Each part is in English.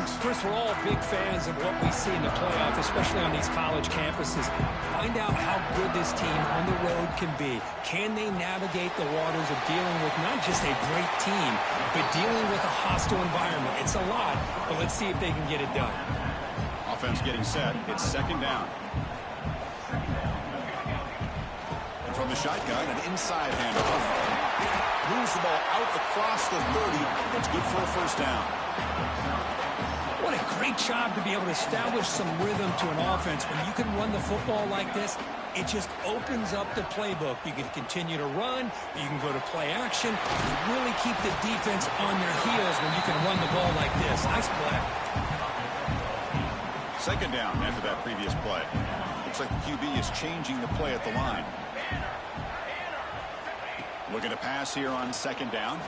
things? First, we're all big fans of what we see in the playoffs, especially on these college campuses. Find out how good this team on the road can be. Can they navigate the waters of dealing with not just a great team, but dealing with a hostile environment? It's a lot, but let's see if they can get it done. Offense getting set. It's second down. And from the shotgun, an inside handoff. Moves the ball out across the 30. It's good for a first down. What a great job to be able to establish some rhythm to an offense. When you can run the football like this, it just opens up the playbook. You can continue to run. You can go to play action. You really keep the defense on their heels when you can run the ball like this. Nice play. Second down after that previous play. Looks like the QB is changing the play at the line. Looking to pass here on second down.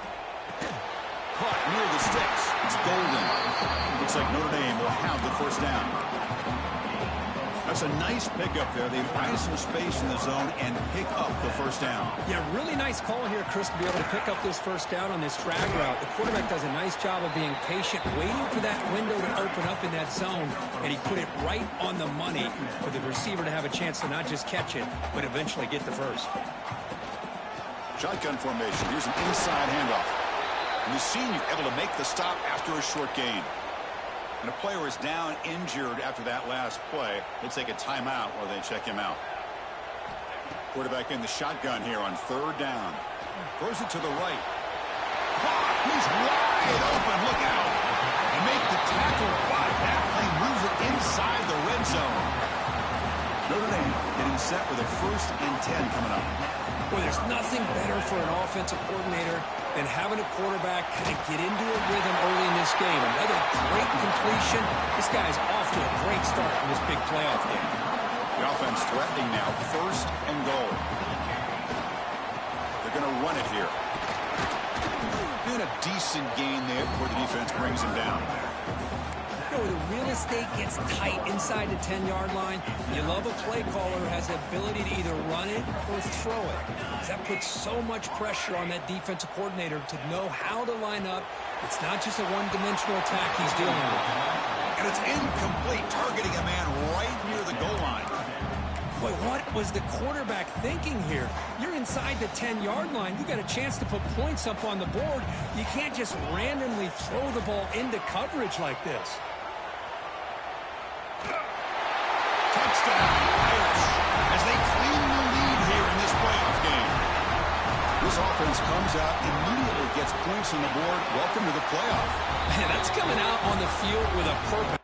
Caught near the sticks. It's Golden. Looks like Notre Dame will have the first down. That's a nice pickup there. They find some space in the zone and pick up the first down. Yeah, really nice call here, Chris, to be able to pick up this first down on this drag route. The quarterback does a nice job of being patient, waiting for that window to open up in that zone, and he put it right on the money for the receiver to have a chance to not just catch it, but eventually get the first. Shotgun formation. Here's an inside handoff. And the senior able to make the stop after a short gain. And a player is down injured after that last play. They take a timeout while they check him out. Quarterback in the shotgun here on third down. Throws it to the right. He's wide open. Look out. And make the tackle. But that play moves it inside the red zone. Notre Dame getting set with a 1st and 10 coming up. Well, there's nothing better for an offensive coordinator than having a quarterback kind of get into a rhythm early in this game. Another great completion. This guy's off to a great start in this big playoff game. The offense threatening now, 1st and goal. They're going to run it here. And a decent gain there before the defense brings him down. You know, the real estate gets tight inside the 10-yard line. You love a play caller who has the ability to either run it or throw it. That puts so much pressure on that defensive coordinator to know how to line up. It's not just a one-dimensional attack he's dealing with. And it's incomplete, targeting a man right near the goal line. Boy, what was the quarterback thinking here? You're inside the 10-yard line. You got a chance to put points up on the board. You can't just randomly throw the ball into coverage like this. Touchdown, Irish, as they claim the lead here in this playoff game. This offense comes out, immediately gets points on the board. Welcome to the playoff. Man, that's coming out on the field with a purpose.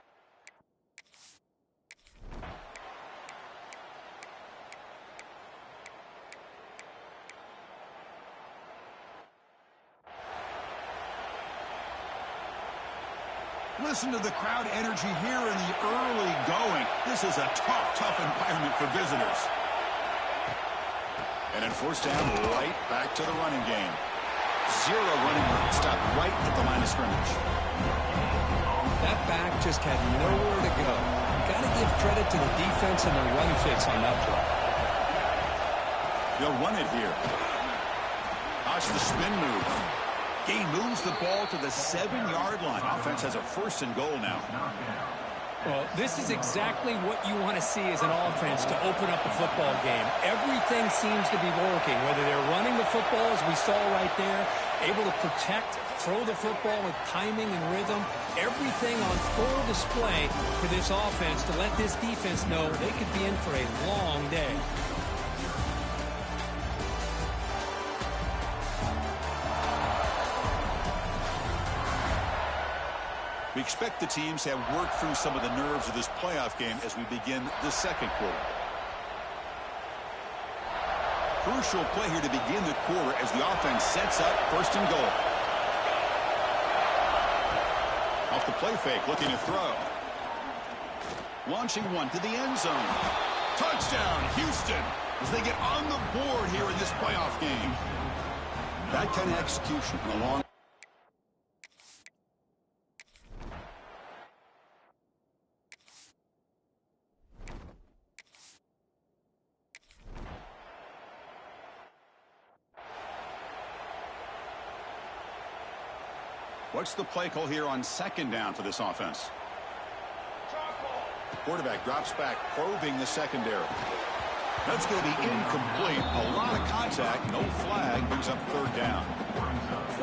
Listen to the crowd energy here in the early going. This is a tough environment for visitors. And in first down, right back to the running game. 0 running room. Stop right at the line of scrimmage. That back just had nowhere to go. Got to give credit to the defense and the run fits on that play. They'll run it here. Watch the spin move. He moves the ball to the 7-yard line. Offense has a 1st and goal now. Well, this is exactly what you want to see as an offense to open up a football game. Everything seems to be working, whether they're running the football, as we saw right there, able to protect, throw the football with timing and rhythm, everything on full display for this offense to let this defense know they could be in for a long day. We expect the teams have worked through some of the nerves of this playoff game as we begin the second quarter. Crucial play here to begin the quarter as the offense sets up 1st and goal. Off the play fake, looking to throw. Launching one to the end zone. Touchdown, Houston, as they get on the board here in this playoff game. That kind of execution in a long What's the play call here on second down for this offense? The quarterback drops back, probing the secondary. That's going to be incomplete. A lot of contact, no flag, brings up third down.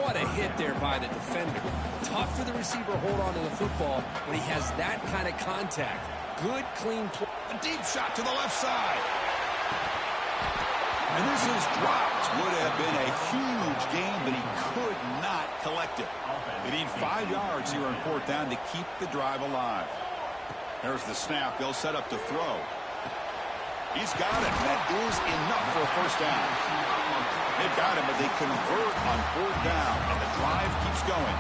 What a hit there by the defender. Tough for the receiver to hold on to the football when he has that kind of contact. Good, clean play. A deep shot to the left side. And this is dropped. Would have been a huge gain, but he could not collect it. They need 5 yards here on fourth down to keep the drive alive. There's the snap. They'll set up to throw. He's got it. That is enough for a first down. They've got it, but they convert on fourth down, and the drive keeps going.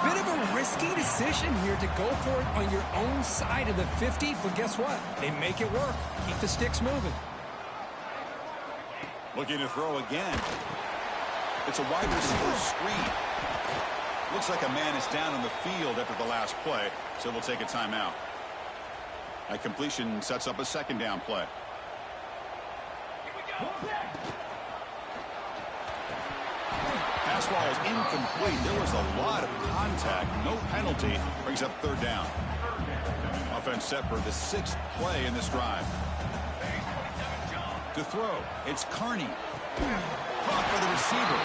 Bit of a risky decision here to go for it on your own side of the 50, but guess what? They make it work. Keep the sticks moving. Looking to throw again. It's a wide receiver screen. Looks like a man is down on the field after the last play, so we'll take a timeout. That completion sets up a second down play. Pass ball is incomplete. There was a lot of contact. No penalty. Brings up third down. Offense set for the 6th play in this drive. To throw, it's Carney. Caught by the receiver.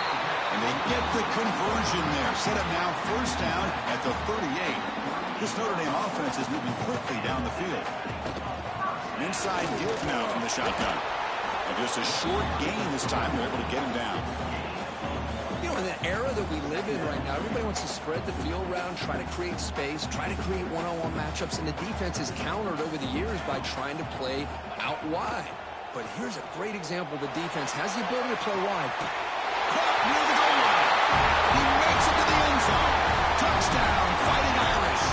And they get the conversion there. Set up now first down at the 38. This Notre Dame offense is moving quickly down the field. An inside deal now from the shotgun. And just a short gain this time. They're able to get him down. You know, in the era that we live in right now, everybody wants to spread the field around, try to create space, try to create one-on-one matchups, and the defense is countered over the years by trying to play out wide. But here's a great example. The defense has the ability to play wide. Caught near the goal line. He makes it to the end zone. Touchdown, Fighting Irish.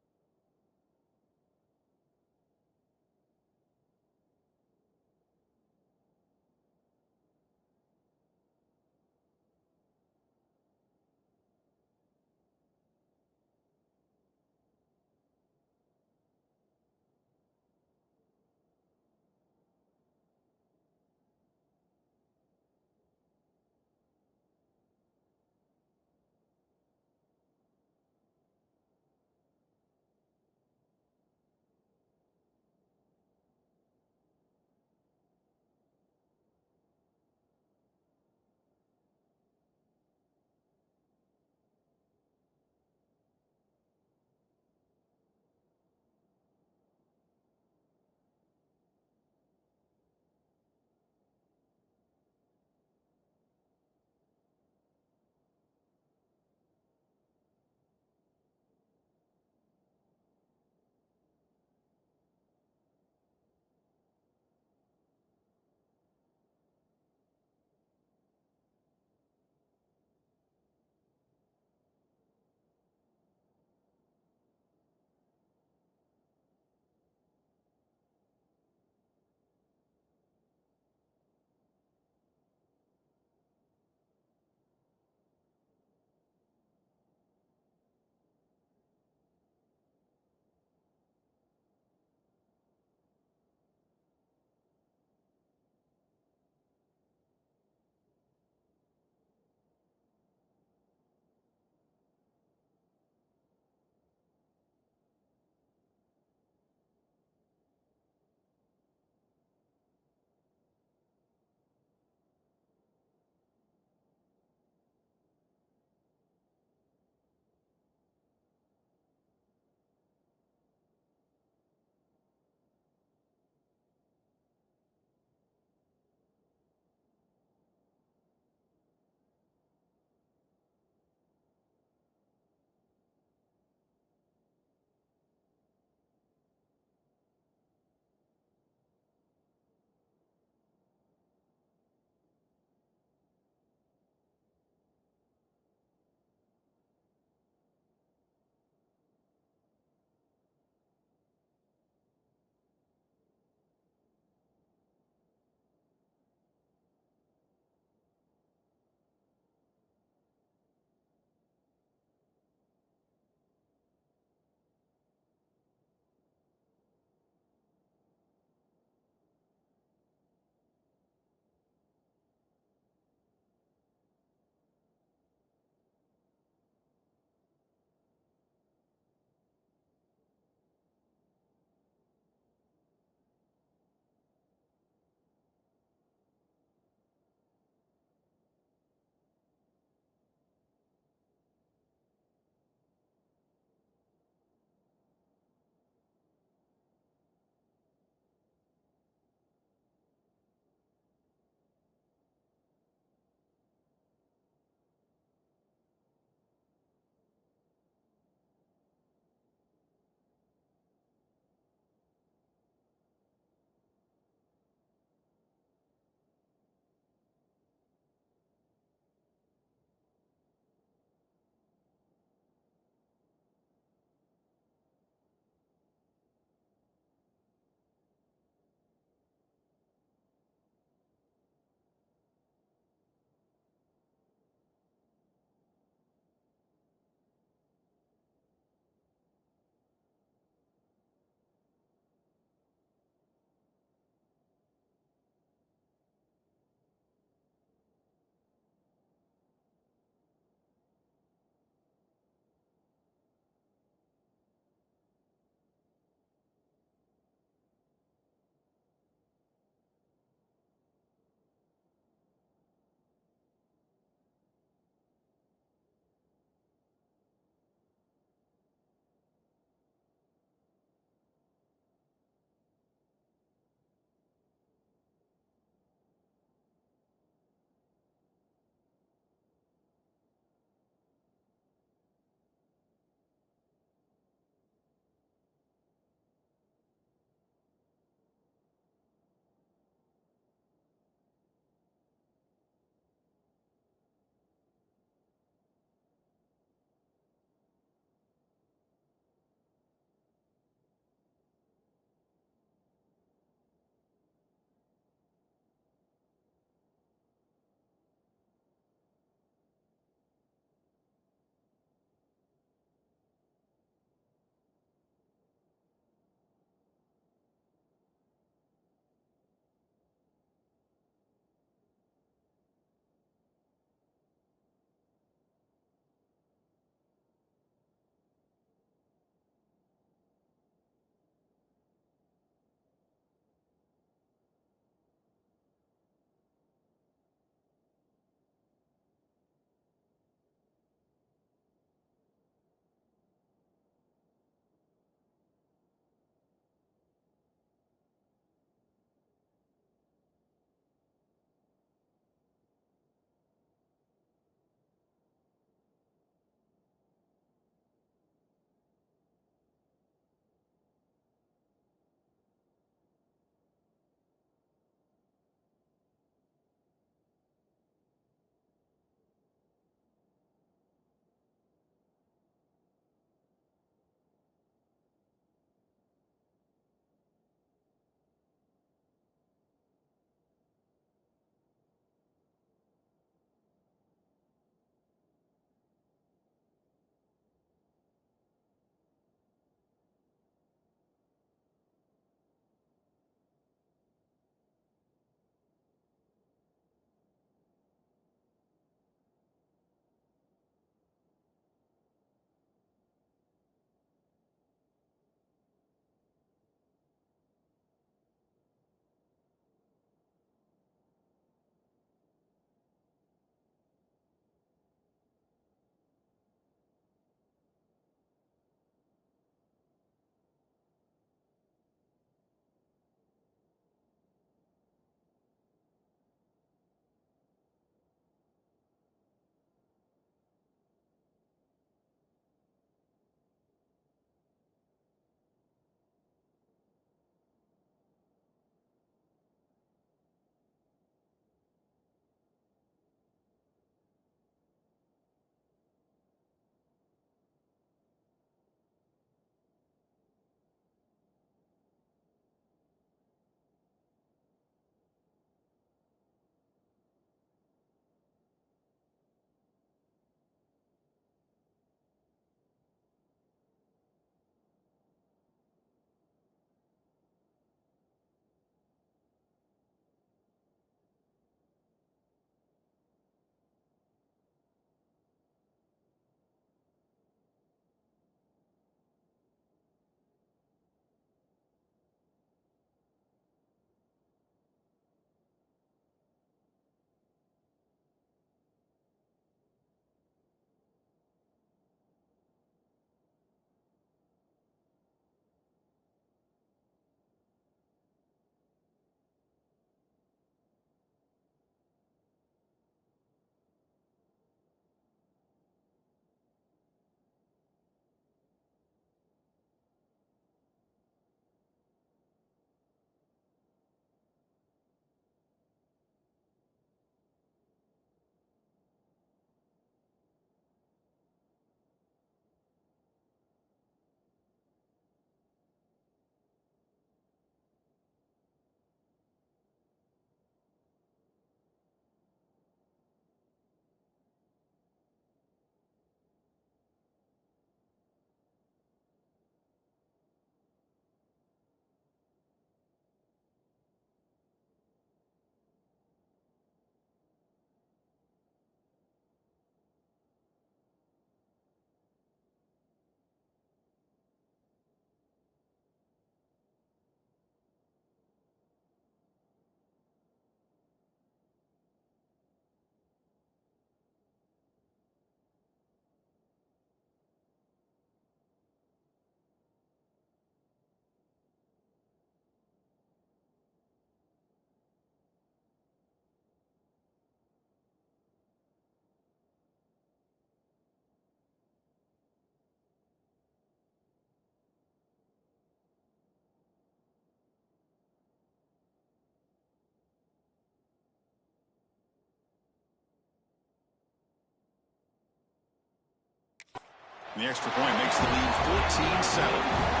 The extra point makes the lead 14-7.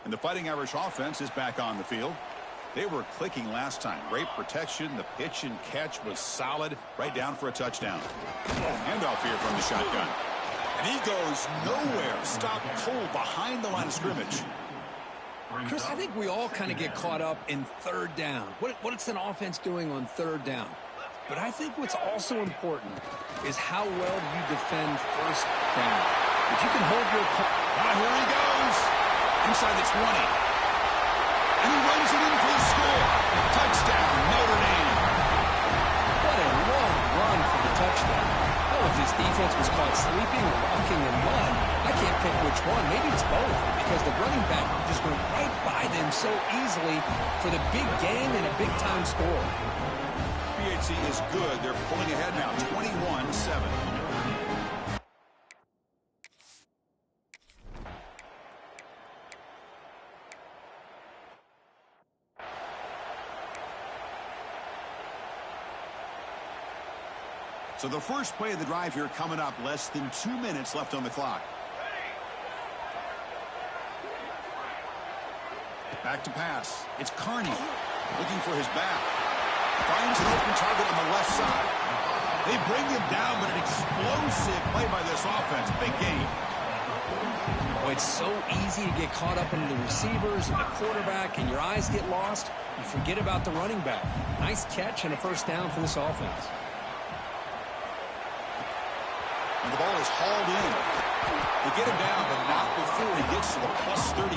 And the Fighting Irish offense is back on the field. They were clicking last time. Great protection. The pitch and catch was solid. Right down for a touchdown. Handoff here from the shotgun. And he goes nowhere. Stopped cold behind the line of scrimmage. Chris, I think we all kind of get caught up in third down. What's an offense doing on third down? But I think what's also important is how well you defend first down. If you can hold your... Here he goes. Inside the 20. And he runs it in for the score. Touchdown, Notre Dame. What a long run for the touchdown. Oh, if this defense was caught sleeping or walking in mud, I can't pick which one. Maybe it's both, because the running back just went right by them so easily for the big game and a big-time score. PHC is good. They're pulling ahead now, 21-7. So the first play of the drive here coming up, less than 2 minutes left on the clock. Back to pass. It's Carney looking for his back. Finds an open target on the left side. They bring him down, but an explosive play by this offense. Big game. Oh, it's so easy to get caught up in the receivers and the quarterback, and your eyes get lost. You forget about the running back. Nice catch and a first down for this offense. And the ball is hauled in. They get him down, but not before he gets to the plus 38.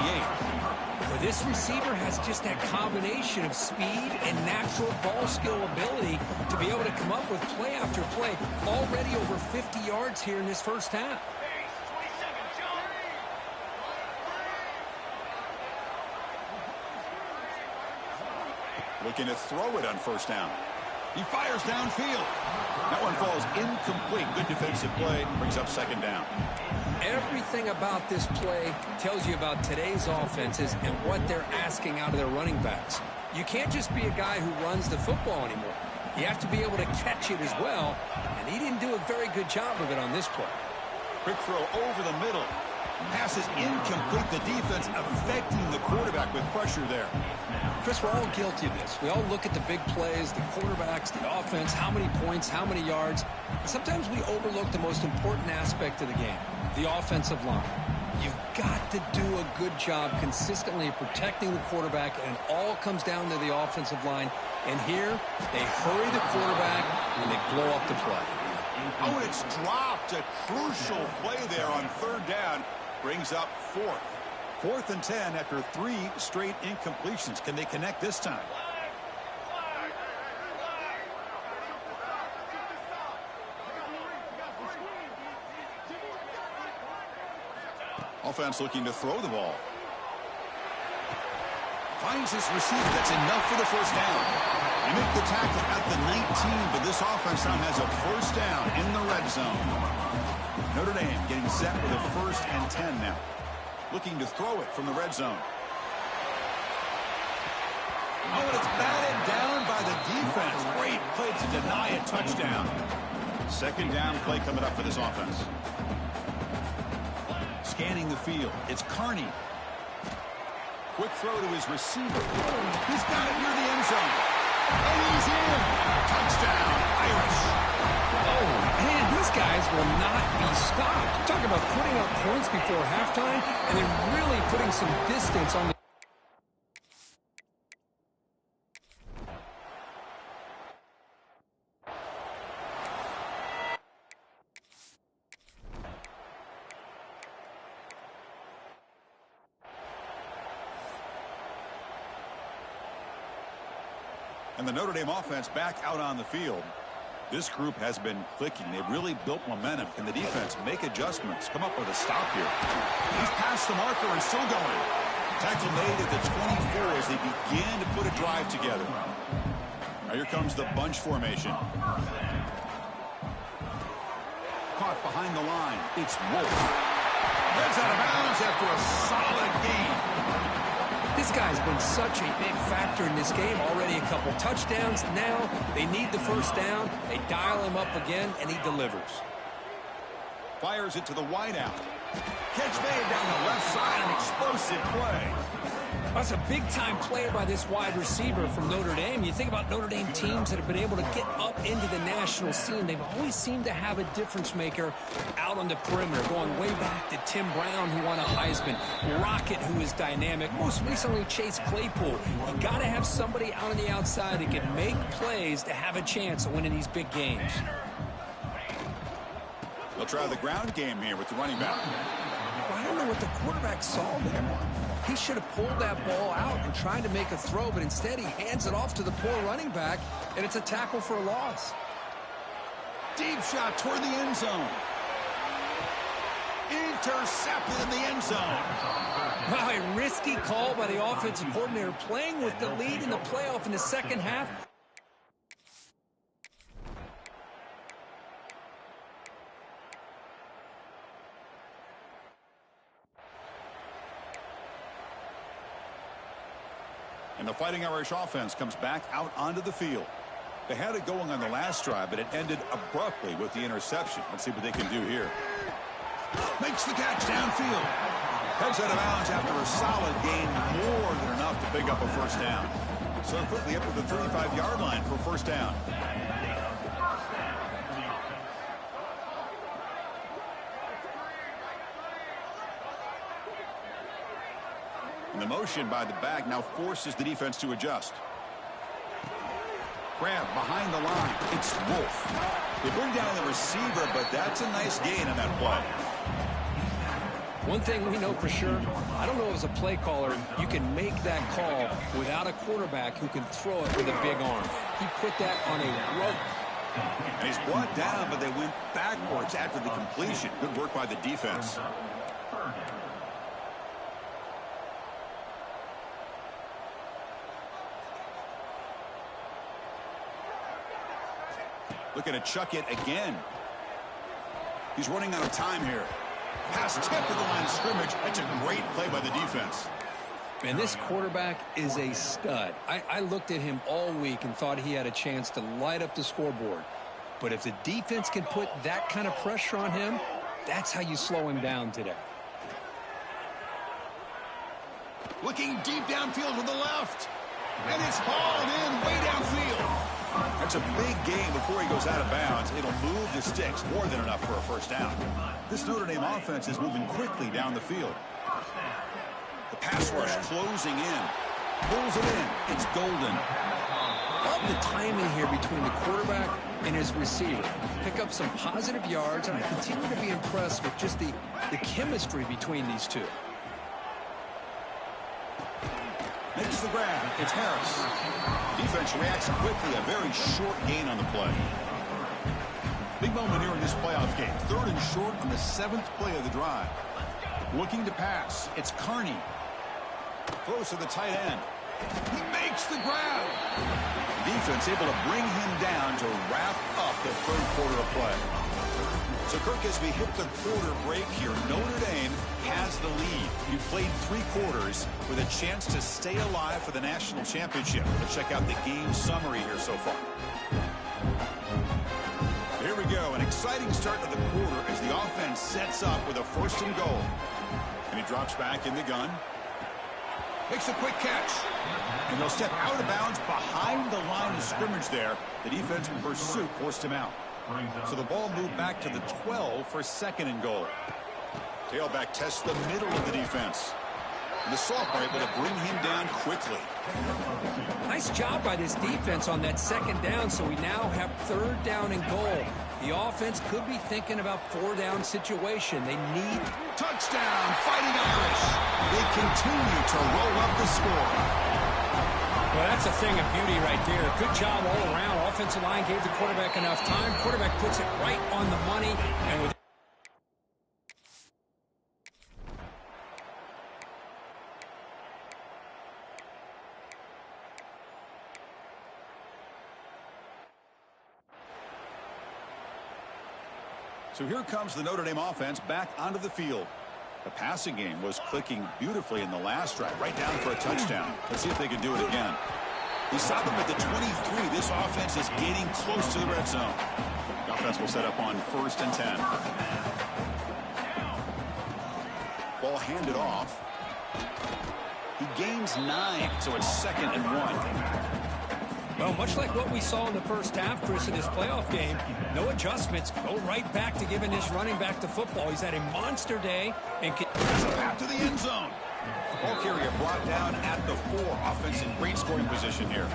Well, this receiver has just that combination of speed and natural ball skill ability to be able to come up with play after play. Already over 50 yards here in this first half. Looking to throw it on first down. He fires downfield. That one falls incomplete. Good defensive play. Brings up second down. Everything about this play tells you about today's offenses and what they're asking out of their running backs. You can't just be a guy who runs the football anymore. You have to be able to catch it as well, and he didn't do a very good job of it on this play. Quick throw over the middle. Pass is incomplete. The defense affecting the quarterback with pressure there. Chris, we're all guilty of this. We all look at the big plays, the quarterbacks, the offense, how many points, how many yards. And sometimes we overlook the most important aspect of the game, the offensive line. You've got to do a good job consistently protecting the quarterback, and it all comes down to the offensive line. And here, they hurry the quarterback and they blow up the play. Oh, and it's dropped. A crucial play there on third down. Brings up fourth. 4th and 10 after 3 straight incompletions. Can they connect this time? Offense looking to throw the ball. Finds his receiver. That's enough for the first down. They make the tackle at the 19, but this offense now has a first down in the red zone. Notre Dame getting set with a 1st and 10 now. Looking to throw it from the red zone. Oh, and it's batted down by the defense. Great play to deny a touchdown. Second down play coming up for this offense. Scanning the field. It's Carney. Quick throw to his receiver. He's got it near the end zone. And he's in. Touchdown, Irish. Oh, man, these guys will not be stopped. Talk about putting up points before halftime and then really putting some distance on the... And the Notre Dame offense back out on the field. This group has been clicking. They've really built momentum. Can the defense make adjustments? Come up with a stop here. He's past the marker and still going. Tackle made at the 24 as they begin to put a drive together. Now here comes the bunch formation. caught behind the line. It's Wolf. Gets out of bounds after a solid gain. This guy's been such a big factor in this game. Already a couple touchdowns. Now they need the first down. They dial him up again, and he delivers. Fires it to the wideout. Catch made down the left side, an explosive play. That's a big-time play by this wide receiver from Notre Dame. You think about Notre Dame teams that have been able to get up into the national scene. They've always seemed to have a difference maker out on the perimeter, going way back to Tim Brown, who won a Heisman, Rocket, who is dynamic, most recently Chase Claypool. You got to have somebody out on the outside that can make plays to have a chance of winning these big games. They'll try the ground game here with the running back. I don't know what the quarterback saw there. He should have pulled that ball out and tried to make a throw, but instead he hands it off to the poor running back, and it's a tackle for a loss. Deep shot toward the end zone. Intercepted in the end zone. Wow, a risky call by the offensive coordinator, playing with the lead in the playoff in the second half. And the Fighting Irish offense comes back out onto the field. They had it going on the last drive, but it ended abruptly with the interception. Let's see what they can do here. Makes the catch downfield. Heads out of bounds after a solid gain, more than enough to pick up a first down. So quickly up to the 35-yard line for first down. And the motion by the back now forces the defense to adjust. Grab behind the line. It's Wolf. They bring down the receiver, but that's a nice gain on that play. One thing we know for sure, I don't know as a play caller, you can make that call without a quarterback who can throw it with a big arm. He put that on a rope. And he's brought down, but they went backwards after the completion. Good work by the defense. Looking to chuck it again. He's running out of time here. Pass tip to the line of scrimmage. That's a great play by the defense. And this quarterback is a stud. I looked at him all week and thought he had a chance to light up the scoreboard. But if the defense can put that kind of pressure on him, that's how you slow him down today. Looking deep downfield to the left. And it's hauled in way downfield. That's a big gain before he goes out of bounds. It'll move the sticks, more than enough for a first down. This Notre Dame offense is moving quickly down the field. The pass rush closing in. Pulls it in. It's Golden. Love the timing here between the quarterback and his receiver. Pick up some positive yards, and I continue to be impressed with just the chemistry between these two. Makes the grab. It's Harris. Defense reacts quickly. A very short gain on the play. Big moment here in this playoff game. 3rd and short on the 7th play of the drive. Looking to pass. It's Carney. Throws to the tight end. He makes the grab. Defense able to bring him down to wrap up the 3rd quarter of play. So, Kirk, as we hit the quarter break here, Notre Dame has the lead. You played 3 quarters with a chance to stay alive for the national championship. Let's check out the game summary here so far. Here we go. An exciting start to the quarter as the offense sets up with a 1st and goal. And he drops back in the gun. Makes a quick catch. And they'll step out of bounds behind the line of scrimmage there. The defense in pursuit forced him out. So the ball moved back to the 12 for 2nd and goal. Tailback tests the middle of the defense. And the Sauk are able to bring him down quickly. Nice job by this defense on that 2nd down, so we now have 3rd down and goal. The offense could be thinking about 4-down situation. They need... Touchdown, Fighting Irish. They continue to roll up the score. Well, that's a thing of beauty right there. Good job all around. Offensive line gave the quarterback enough time. Quarterback puts it right on the money. And with So here comes the Notre Dame offense back onto the field. The passing game was clicking beautifully in the last drive, right down for a touchdown. Let's see if they can do it again. He stopped them at the 23. This offense is getting close to the red zone. The offense will set up on 1st and 10. Ball handed off. He gains 9, so it's 2nd and 1. Well, much like what we saw in the first half, Chris, in this playoff game, no adjustments. Go right back to giving this running back the football. He's had a monster day. And back to the end zone. Ball carrier brought down at the 4. Offense in great scoring position here.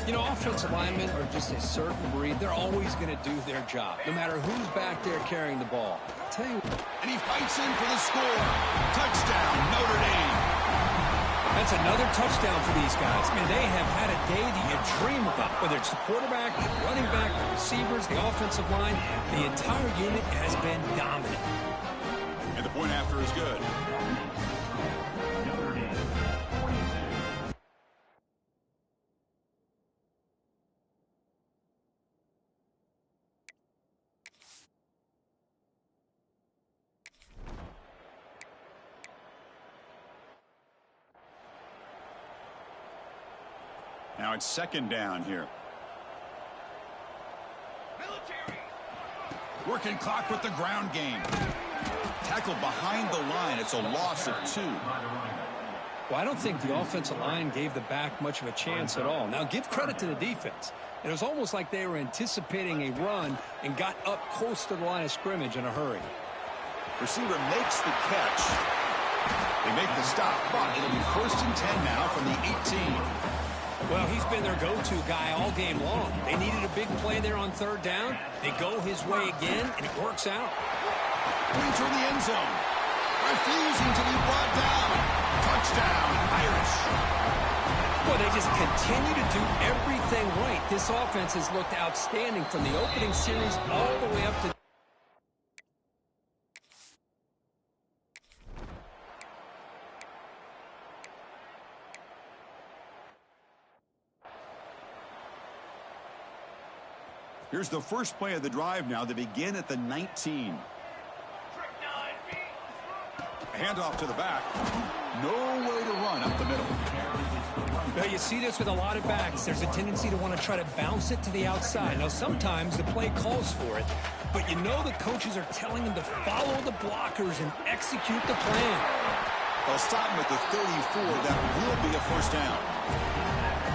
You know, offensive linemen are just a certain breed. They're always going to do their job, no matter who's back there carrying the ball. I'll tell you. And he fights in for the score. Touchdown, Notre Dame. That's another touchdown for these guys. Man, they have had a day that you dream about, whether it's the quarterback, the running back, the receivers, the offensive line. The entire unit has been dominant. And the point after is good. Now it's 2nd down here. Working clock with the ground game. Tackled behind the line. It's a loss of 2. Well, I don't think the offensive line gave the back much of a chance at all. Now, give credit to the defense. It was almost like they were anticipating a run and got up close to the line of scrimmage in a hurry. Receiver makes the catch. They make the stop, but it'll be 1st and 10 now from the 18. Well, he's been their go-to guy all game long. They needed a big play there on 3rd down. They go his way again, and it works out. Enter the end zone. Refusing to be brought down. Touchdown, Irish. Well, they just continue to do everything right. This offense has looked outstanding from the opening series all the way up to... Here's the first play of the drive now. They begin at the 19. A handoff to the back. No way to run up the middle. Well, you see this with a lot of backs. There's a tendency to want to try to bounce it to the outside. Now, sometimes the play calls for it, but you know the coaches are telling them to follow the blockers and execute the plan. They'll stop him at the 34. That will be a 1st down.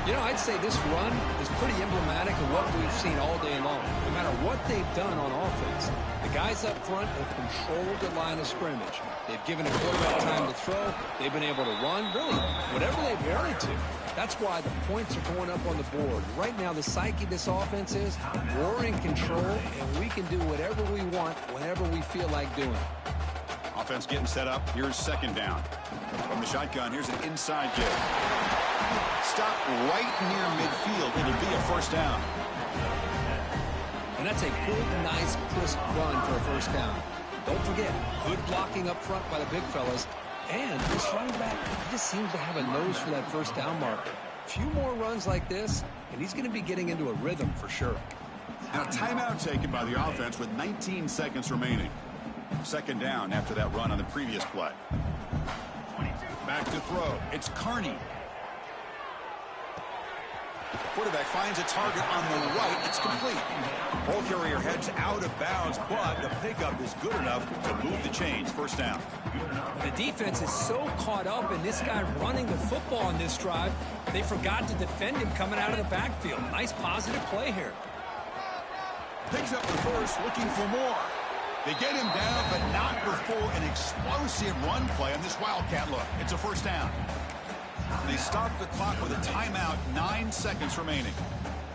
You know, I'd say this run is pretty emblematic of what we've seen all day long. No matter what they've done on offense, the guys up front have controlled the line of scrimmage. They've given a quarterback time to throw. They've been able to run, really, whatever they've wanted to. That's why the points are going up on the board. Right now, the psyche of this offense is we're in control, and we can do whatever we want whenever we feel like doing it. Offense getting set up. Here's 2nd down. From the shotgun, here's an inside give. Stop right near midfield. It'll be a 1st down. And that's a good, nice, crisp run for a 1st down. Don't forget, good blocking up front by the big fellas. And this running back just seems to have a nose for that 1st down marker. A few more runs like this, and he's going to be getting into a rhythm for sure. Now, timeout taken by the offense with 19 seconds remaining. 2nd down after that run on the previous play. Back to throw. It's Carney. Quarterback finds a target on the right. It's complete. Ball carrier heads out of bounds, but the pickup is good enough to move the chains. 1st down. The defense is so caught up in this guy running the football on this drive, they forgot to defend him coming out of the backfield. Nice positive play here. Picks up the 1st, looking for more. They get him down, but not before an explosive run play on this Wildcat look. It's a 1st down. They stop the clock with a timeout, 9 seconds remaining.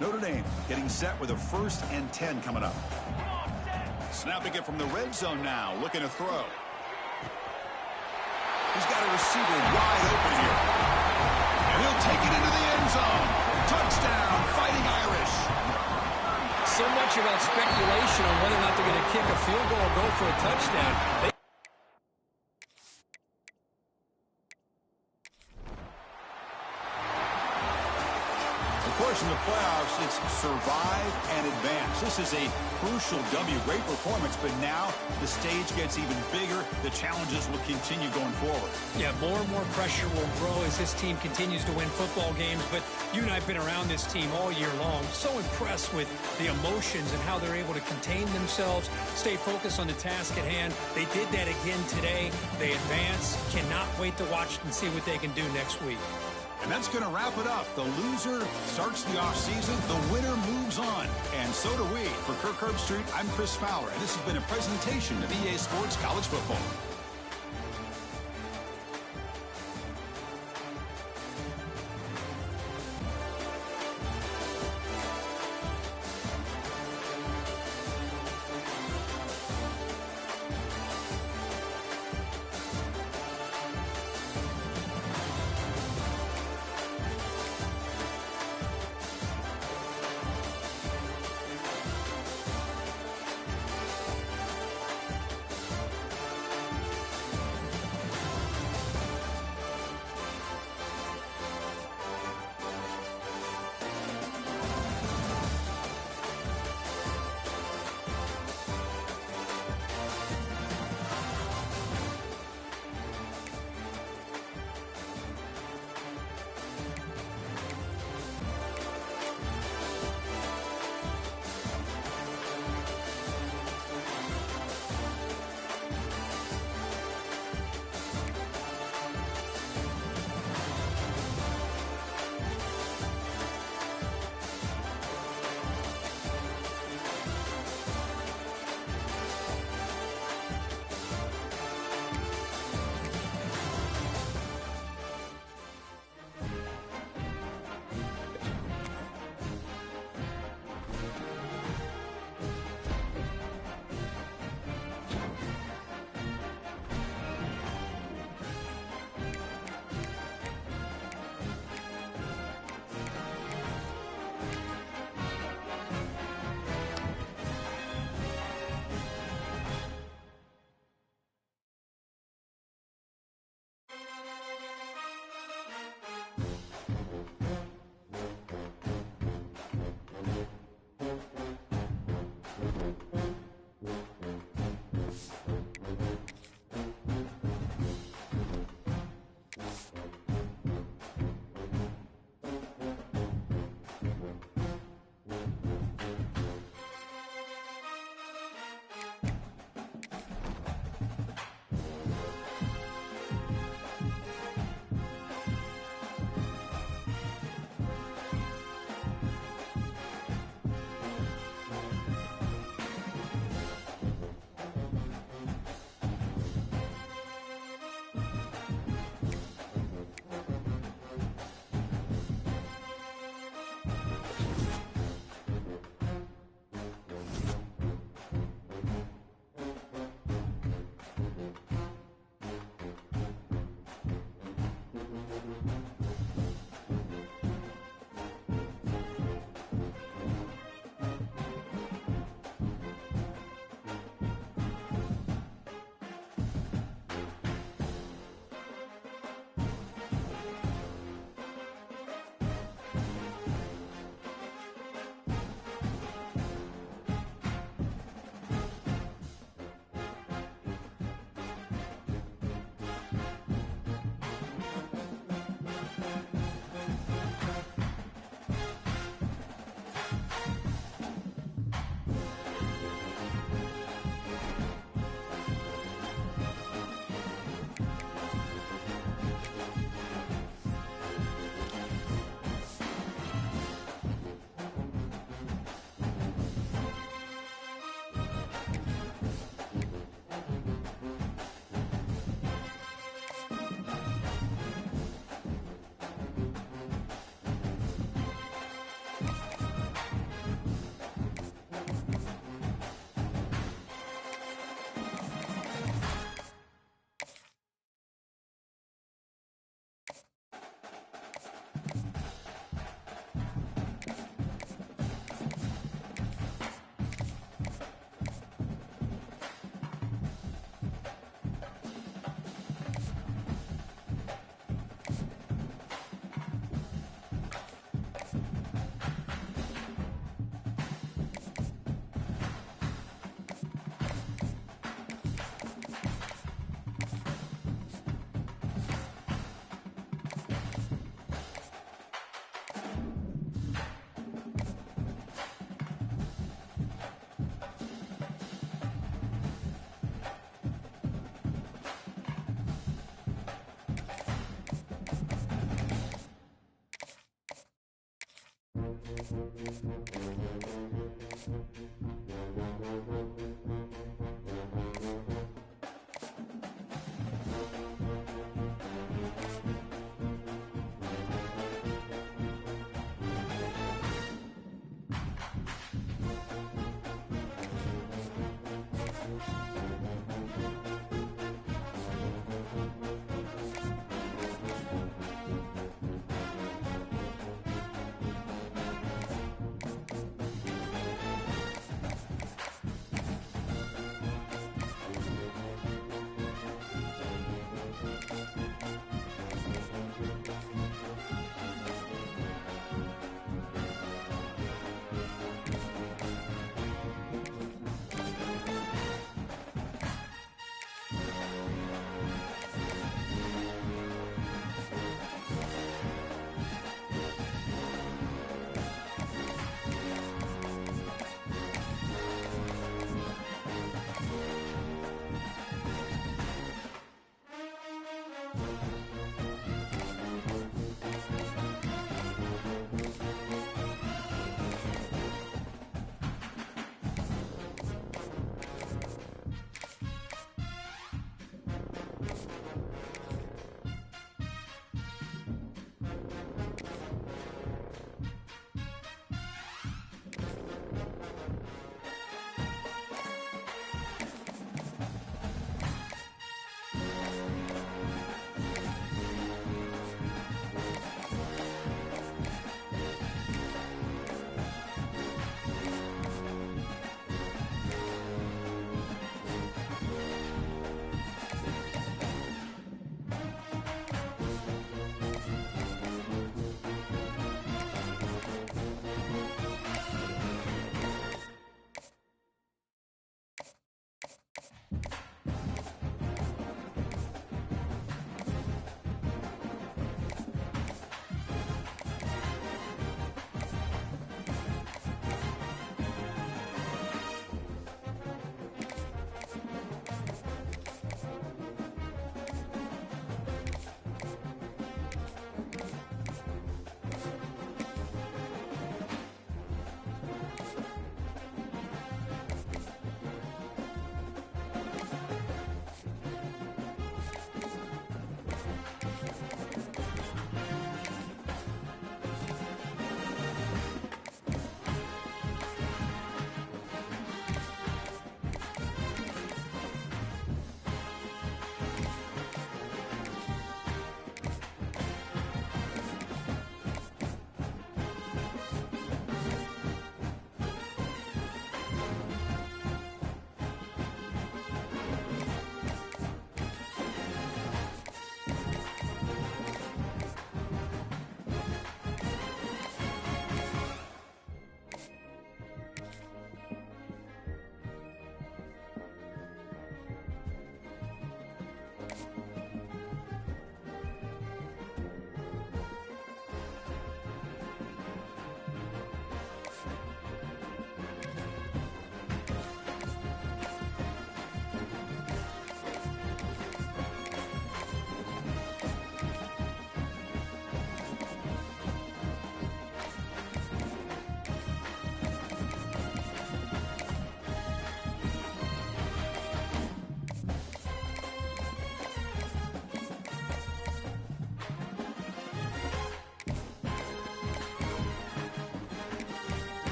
Notre Dame getting set with a 1st and 10 coming up. Snapping it from the red zone now, looking to throw. He's got a receiver wide open here. And he'll take it into the end zone. Touchdown, Fighting Irish. So much about speculation on whether or not they're going to kick a field goal or go for a touchdown. Of course, approach in the playoffs, it's survive and advance. This is a crucial W. Great performance, but now the stage gets even bigger. The challenges will continue going forward. Yeah, more and more pressure will grow as this team continues to win football games, but you and I have been around this team all year long. So impressed with the emotions and how they're able to contain themselves, stay focused on the task at hand. They did that again today. They advance. Cannot wait to watch and see what they can do next week. And that's going to wrap it up. The loser starts the offseason. The winner moves on. And so do we. For Kirk Herbstreit, I'm Chris Fowler, and this has been a presentation of EA Sports College Football.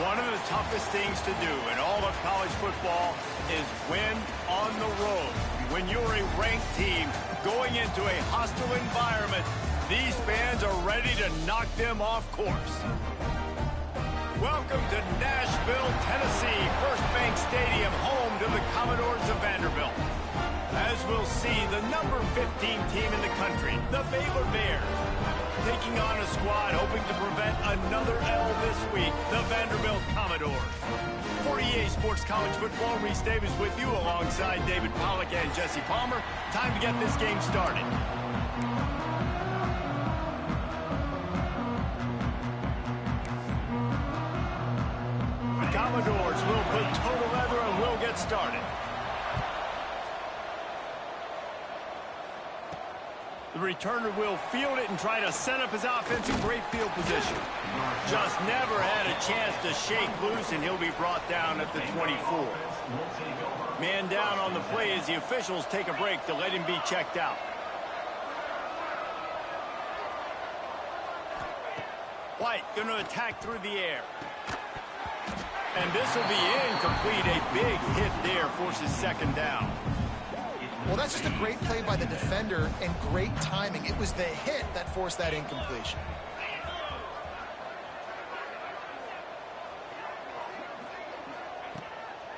One of the toughest things to do in all of college football is win on the road. When you're a ranked team going into a hostile environment, these fans are ready to knock them off course. Welcome to Nashville, Tennessee, First Bank Stadium, home to the Commodores of Vanderbilt. As we'll see, the number 15 team in the country, the Baylor Bears, taking on a squad hoping to prevent another L this week, the Vanderbilt Commodores. For EA Sports College Football, Reese Davis with you alongside David Pollack and Jesse Palmer. Time to get this game started. The Commodores will put total leather and will get started. The returner will field it and try to set up his offense in great field position. Just never had a chance to shake loose, and he'll be brought down at the 24. Man down on the play as the officials take a break to let him be checked out. White going to attack through the air. And this will be incomplete. A big hit there forces second down. Well, that's just a great play by the defender and great timing. It was the hit that forced that incompletion.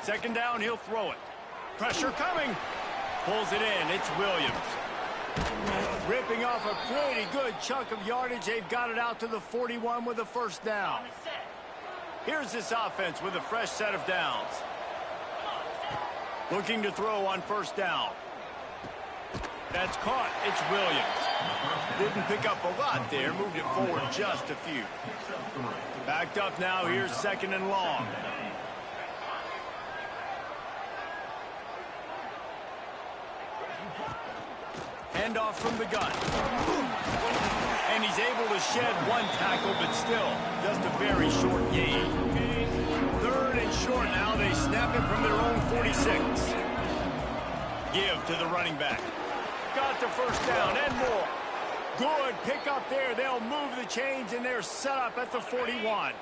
Second down, he'll throw it. Pressure coming. Pulls it in. It's Williams. Ripping off a pretty good chunk of yardage. They've got it out to the 41 with a first down. Here's this offense with a fresh set of downs. Looking to throw on first down. That's caught. It's Williams. Didn't pick up a lot there. Moved it forward just a few. Backed up now. Here's second and long. Handoff from the gun. And he's able to shed one tackle, but still just a very short gain. Third and short now. They snap it from their own 46. Give to the running back. Got the first down and more. Good pick up there. They'll move the chains, and they're set up at the 41.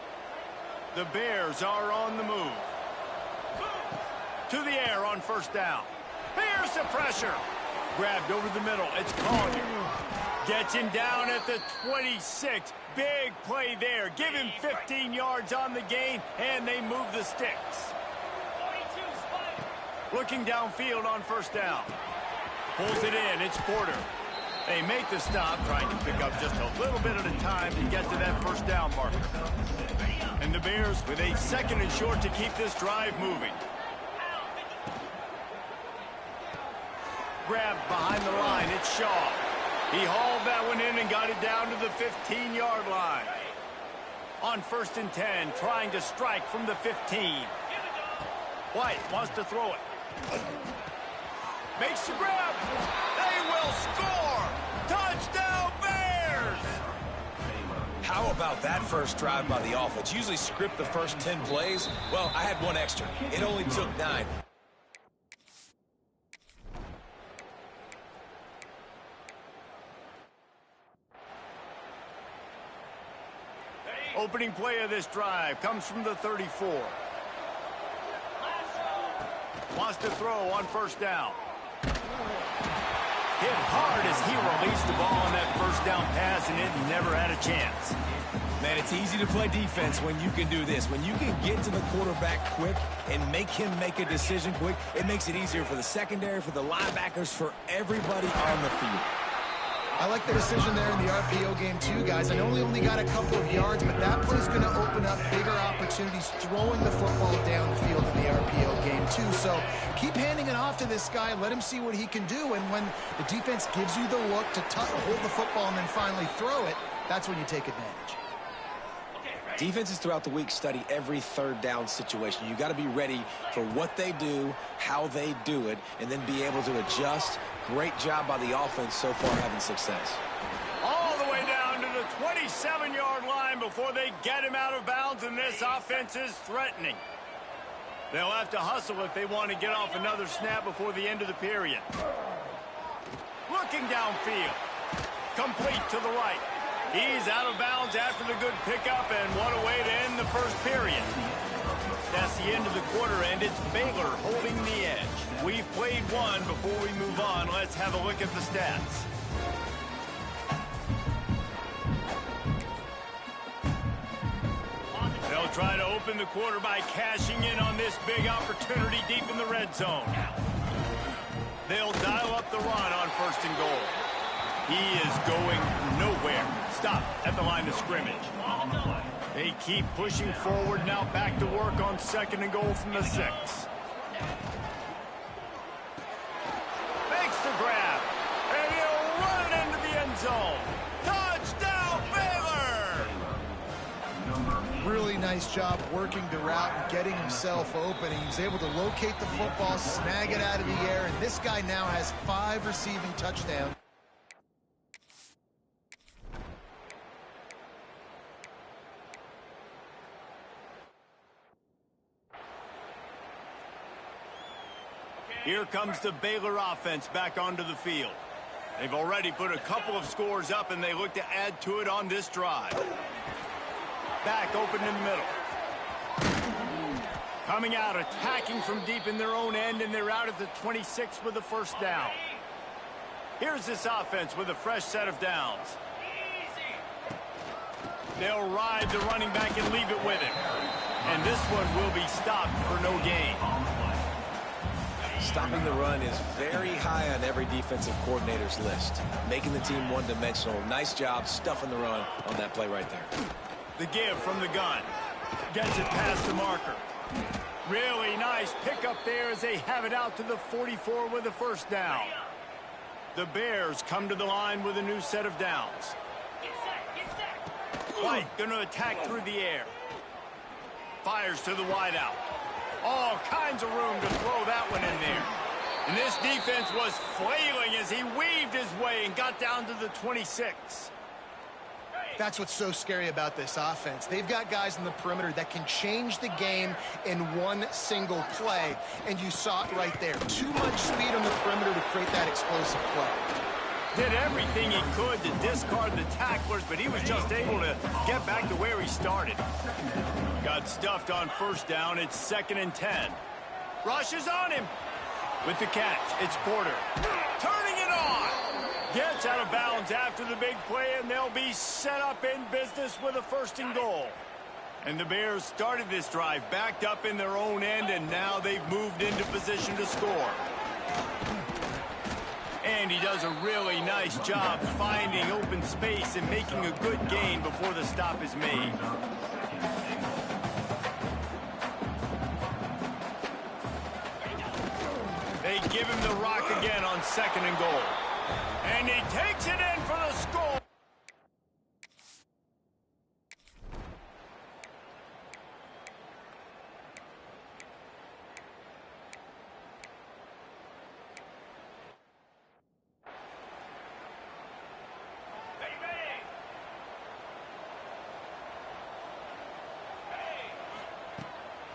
The Bears are on the move. To the air on first down. Here's the pressure. Grabbed over the middle. It's Collier. Gets him down at the 26. Big play there. Give him 15 yards on the gain, and they move the sticks. Looking downfield on first down. Pulls it in. It's Porter. They make the stop, trying to pick up just a little bit at a time to get to that first down marker. And the Bears with a second and short to keep this drive moving. Grabbed behind the line. It's Shaw. He hauled that one in and got it down to the 15-yard line. On first and 10, trying to strike from the 15. White wants to throw it. Makes the grab. They will score. Touchdown, Bears! How about that first drive by the offense? Usually script the first 10 plays. Well, I had one extra. It only took 9. Opening play of this drive comes from the 34. Wants to throw on first down. Hit hard as he released the ball on that first down pass, and it never had a chance. Man, it's easy to play defense when you can do this. When you can get to the quarterback quick and make him make a decision quick, it makes it easier for the secondary, for the linebackers, for everybody on the field. I like the decision there in the RPO game too, guys. I know he only got a couple of yards, but that play's going to open up bigger opportunities throwing the football down the field in the RPO game too. So keep handing it off to this guy. Let him see what he can do. And when the defense gives you the look to hold the football and then finally throw it, that's when you take advantage. Defenses throughout the week study every third down situation. You got to be ready for what they do, how they do it, and then be able to adjust. Great job by the offense so far having success. All the way down to the 27-yard line before they get him out of bounds, and this offense is threatening. They'll have to hustle if they want to get off another snap before the end of the period. Looking downfield. Complete to the right. He's out of bounds after the good pickup, and what a way to end the first period. That's the end of the quarter, and it's Baylor holding the edge. We've played one. Before we move on, let's have a look at the stats. They'll try to open the quarter by cashing in on this big opportunity deep in the red zone. They'll dial up the run on 1st and goal. He is going nowhere. Stop at the line of scrimmage. They keep pushing forward, now back to work on 2nd and goal from the 6. Makes the grab, and he'll run it into the end zone. Touchdown, Baylor! Really nice job working the route and getting himself open. He was able to locate the football, snag it out of the air, and this guy now has 5 receiving touchdowns. Here comes the Baylor offense back onto the field. They've already put a couple of scores up, and they look to add to it on this drive. Back open in the middle. Coming out, attacking from deep in their own end, and they're out at the 26 with the 1st down. Here's this offense with a fresh set of downs. They'll ride the running back and leave it with him. And this one will be stopped for no gain. Stopping the run is very high on every defensive coordinator's list. Making the team one-dimensional. Nice job stuffing the run on that play right there. The give from the gun. Gets it past the marker. Really nice pickup there as they have it out to the 44 with the 1st down. The Bears come to the line with a new set of downs. White going to attack through the air. Fires to the wideout. All kinds of room to throw that one in there. And this defense was flailing as he weaved his way and got down to the 26. That's what's so scary about this offense. They've got guys in the perimeter that can change the game in one single play, and you saw it right there. Too much speed on the perimeter to create that explosive play. Did everything he could to discard the tacklers, but he was just able to get back to where he started. Got stuffed on 1st down. It's 2nd and 10. Rushes on him. With the catch, it's Porter. Turning it on. Gets out of bounds after the big play, and they'll be set up in business with a 1st and goal. And the Bears started this drive backed up in their own end, and now they've moved into position to score. And he does a really nice job finding open space and making a good gain before the stop is made. They give him the rock again on 2nd and goal. And he takes it in for the score.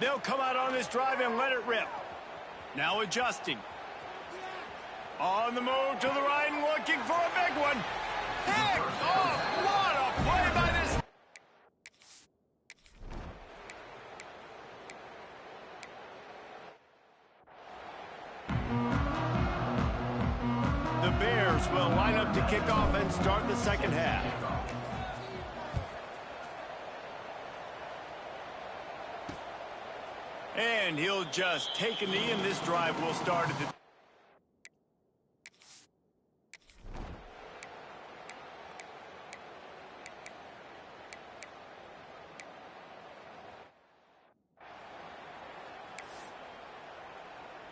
They'll come out on this drive and let it rip. Now adjusting. On the move to the right and looking for a big one. Pick off. What a play by this. The Bears will line up to kick off and start the 2nd half. And he'll just take a knee, and this drive will start at the...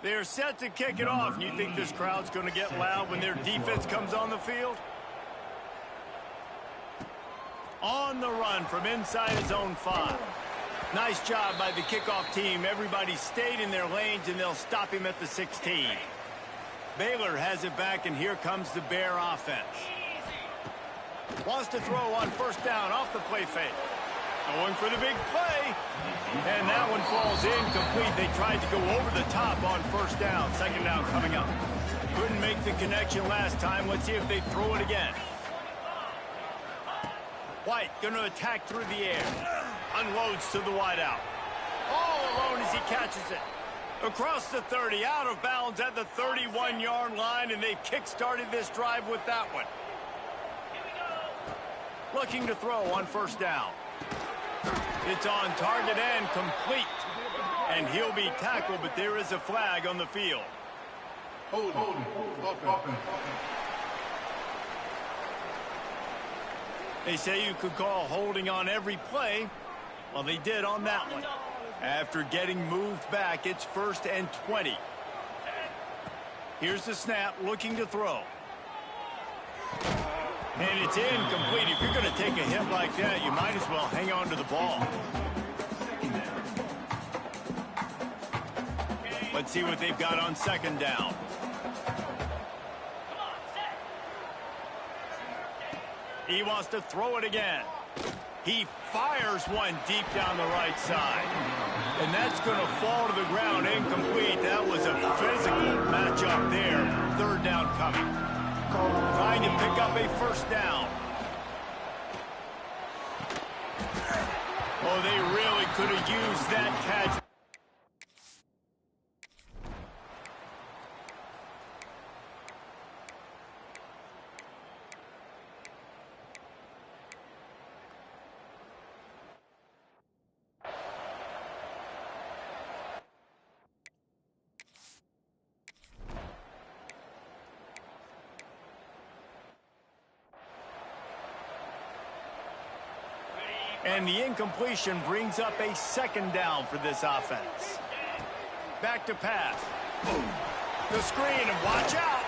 They're set to kick it off. You think this crowd's going to get loud when their defense comes on the field? On the run from inside his own 5. Nice job by the kickoff team. Everybody stayed in their lanes, and they'll stop him at the 16. Baylor has it back, and here comes the Bear offense. Wants to throw on 1st down off the play fake. Going for the big play. And that one falls incomplete. They tried to go over the top on 1st down. 2nd down coming up. Couldn't make the connection last time. Let's see if they throw it again. White going to attack through the air. Unloads to the wideout. All alone as he catches it. Across the 30, out of bounds at the 31-yard line, and they've kick-started this drive with that one. Looking to throw on first down. It's on target and complete. And he'll be tackled, but there is a flag on the field. They say you could call holding on every play. Well, they did on that one. After getting moved back, it's 1st and 20. Here's the snap, looking to throw. And it's incomplete. If you're going to take a hit like that, you might as well hang on to the ball. Let's see what they've got on second down. He wants to throw it again. He fires one deep down the right side. And that's going to fall to the ground incomplete. That was a physical matchup there. Third down coming. Trying to pick up a first down. Oh, they really could have used that catch. And the incompletion brings up a second down for this offense. Back to pass. The screen, and watch out.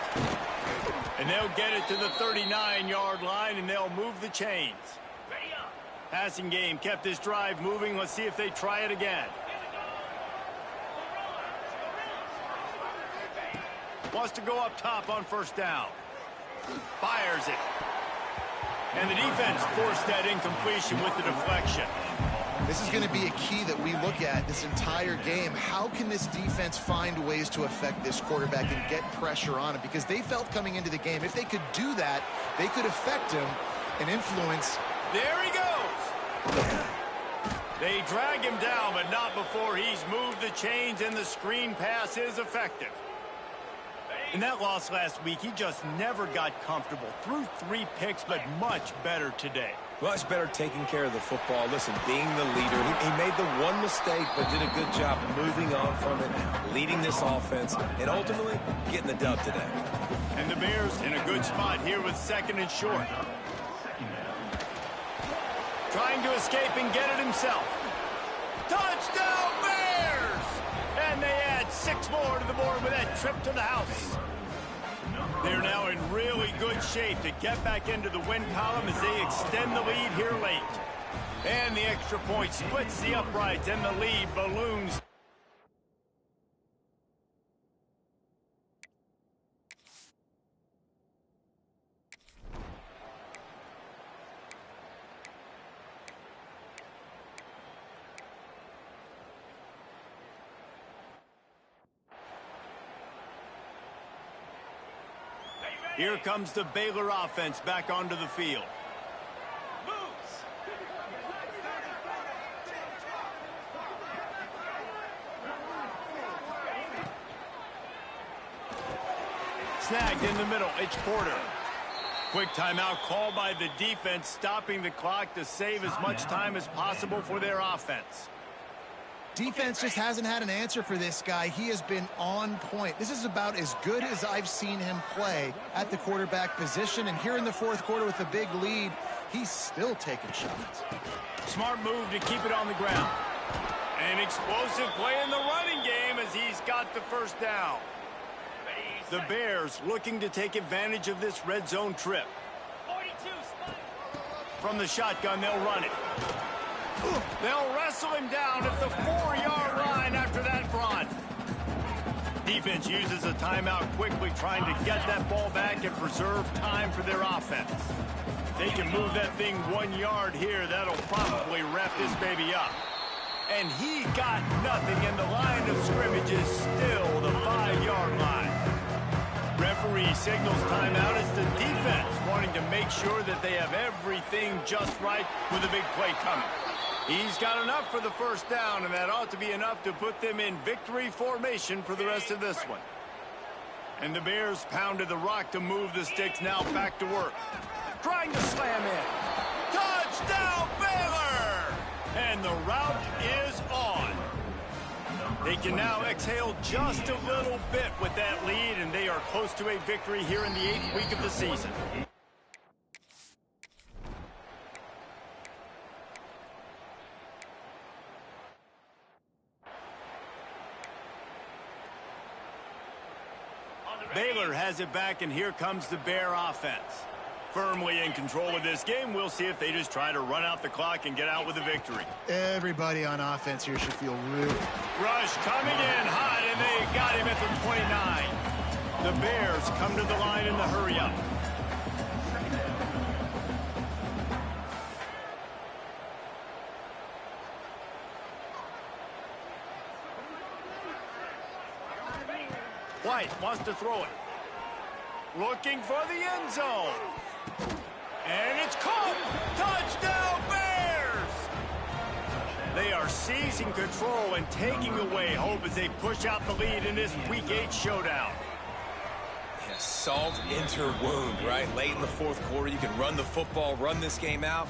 And they'll get it to the 39-yard line, and they'll move the chains. Passing game kept this drive moving. Let's see if they try it again. Wants to go up top on first down. Fires it. And the defense forced that incompletion with the deflection. This is going to be a key that we look at this entire game. How can this defense find ways to affect this quarterback and get pressure on him? Because they felt coming into the game, if they could do that, they could affect him and influence. There he goes. They drag him down, but not before he's moved the chains, and the screen pass is effective. In that loss last week, he just never got comfortable. Threw 3 picks, but much better today. Much better taking care of the football. Listen, being the leader, he made the one mistake, but did a good job moving on from it, leading this offense, and ultimately getting the dub today. And the Bears in a good spot here with 2nd and short. Trying to escape and get it himself. Touchdown, Bears! And they add 6 more to the board with that trip to the house. They're now in really good shape to get back into the win column as they extend the lead here late. And the extra point splits the uprights, and the lead balloons. Here comes the Baylor offense back onto the field. Snagged in the middle, it's Porter. Quick timeout called by the defense, stopping the clock to save as much time as possible for their offense. Defense just hasn't had an answer for this guy. He has been on point. This is about as good as I've seen him play at the quarterback position. And here in the 4th quarter with a big lead, he's still taking shots. Smart move to keep it on the ground. An explosive play in the running game as he's got the first down. The Bears looking to take advantage of this red zone trip. From the shotgun, they'll run it. They'll wrestle him down at the 4-yard line after that run. Defense uses a timeout quickly, trying to get that ball back and preserve time for their offense. If they can move that thing 1 yard here, that'll probably wrap this baby up. And he got nothing, and the line of scrimmage is still the 5-yard line. Referee signals timeout as the defense wants wanting to make sure that they have everything just right with a big play coming. He's got enough for the first down, and that ought to be enough to put them in victory formation for the rest of this one. And the Bears pounded the rock to move the sticks, now back to work. Trying to slam in. Touchdown, Baylor! And the route is on. They can now exhale just a little bit with that lead, and they are close to a victory here in the 8th week of the season. Baylor has it back, and here comes the Bear offense. Firmly in control of this game. We'll see if they just try to run out the clock and get out with a victory. Everybody on offense here should feel really... Rush coming in hot, and they got him at the 29. The Bears come to the line in the hurry-up. White wants to throw it. Looking for the end zone. And it's caught! Touchdown, Bears! They are seizing control and taking away hope as they push out the lead in this Week 8 showdown. Yeah, salt into wound, right? Late in the fourth quarter, you can run the football, run this game out.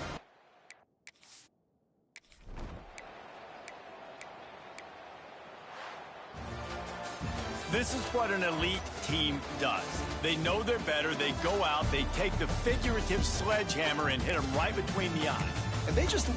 This is what an elite team does. They know they're better. They go out. They take the figurative sledgehammer and hit them right between the eyes. And they just